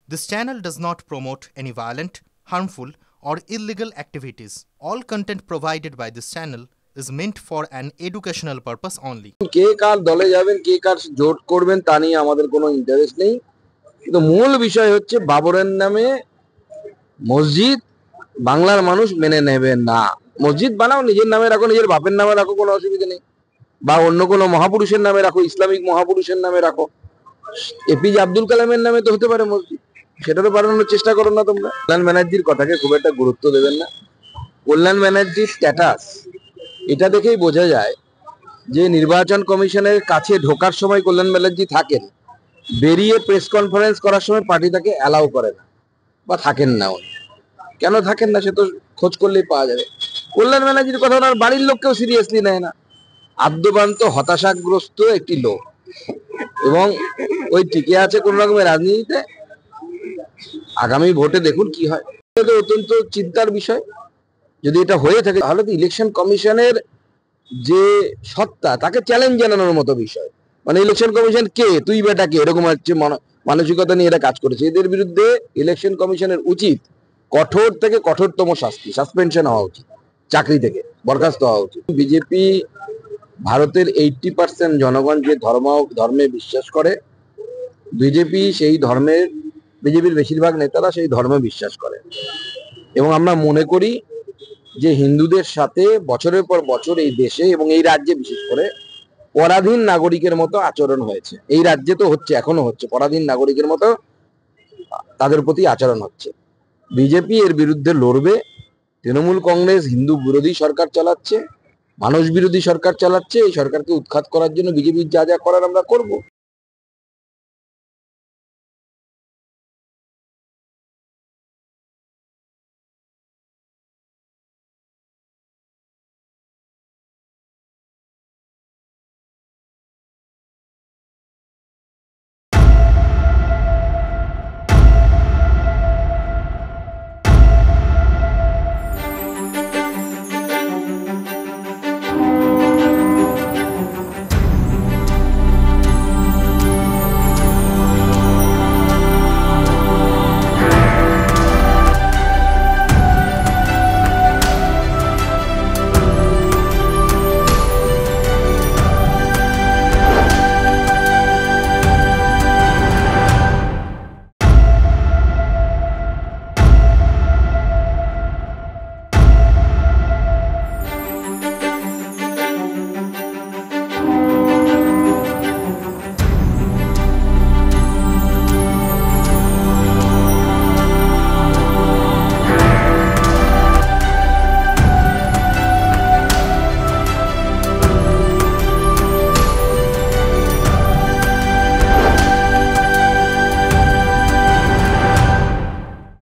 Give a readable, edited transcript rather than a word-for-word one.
This channel does not promote any violent, harmful, or illegal activities. All content provided by this channel is meant for an educational purpose only. কে কার দলে যাবেন, কে কার জোট করবেন তা নিয়ে আমাদের কোনো ইন্টারেস্ট নেই। কিন্তু মূল বিষয় হচ্ছে বাবরের নামে মসজিদ বাংলার মানুষ মেনে নেবে না। মসজিদ বানাও, নিজের নামে রাখো, নিজের বাপের নামে রাখো, কোনো অসুবিধা নেই, বা অন্য কোনো মহাপুরুষের নামে রাখো, ইসলামিক মহাপুরুষের নামে রাখো। এপিজে আব্দুল কালামের নামে তো হতে পারে মসজিদ, সেটা তো বানানোর চেষ্টা করো না তোমরা। কল্যাণ ব্যানার্জির কথাকে খুব একটা গুরুত্ব দেবেন না। কল্যাণ ব্যানার্জির স্ট্যাটাস এটা দেখেই বোঝা যায় যে নির্বাচন কমিশনের কাছে ঢোকার সময় কল্যাণ ব্যানার্জি থাকেন, বেরিয়ে প্রেস কনফারেন্স করার সময় পার্টি তাকে অ্যালাউ করে না বা থাকেন না। উনি কেন থাকেন না সে তো খোঁজ করলেই পাওয়া যাবে। কল্যাণ ব্যানার্জির কথা ওনার বাড়ির লোককেও সিরিয়াসলি নেয় না। আদ্যবান্ত হতাশাগ্রস্ত একটি লোক, এবং ওই টিকে আছে কোন রকমের রাজনীতিতে। আগামী ভোটে দেখুন কি হয়। এটা অত্যন্ত চিন্তার বিষয়। যদি এটা হয়ে থাকে তাহলে তো ইলেকশন কমিশনের যে সত্তা তাকে চ্যালেঞ্জ জানানোর মতো বিষয়। মানে ইলেকশন কমিশন কে, তুই বেটা কে, এরকম হচ্ছে মানসিকতা নিয়ে এরা কাজ করেছে। এদের বিরুদ্ধে ইলেকশন কমিশনের উচিত কঠোর থেকে কঠোরতম শাস্তি, সাসপেনশন হওয়া উচিত, চাকরি থেকে বরখাস্ত হওয়া উচিত। বিজেপি ভারতের 80% জনগণ যে ধর্মে বিশ্বাস করে, বিজেপির বেশিরভাগ নেতারা সেই ধর্মে বিশ্বাস করে। এবং আমরা মনে করি যে হিন্দুদের সাথে বছরের পর বছর এই দেশে এবং এই রাজ্যে বিশেষ করে পরাধীন নাগরিকের মতো আচরণ হয়েছে। এই রাজ্যে তো হচ্ছে, এখনো হচ্ছে, পরাধীন নাগরিকের মতো তাদের প্রতি আচরণ হচ্ছে। বিজেপি এর বিরুদ্ধে লড়বে। তৃণমূল কংগ্রেস হিন্দু বিরোধী সরকার চালাচ্ছে, মানুষ বিরোধী সরকার চালাচ্ছে। এই সরকারকে উৎখাত করার জন্য বিজেপির যা যা করার আমরা করব।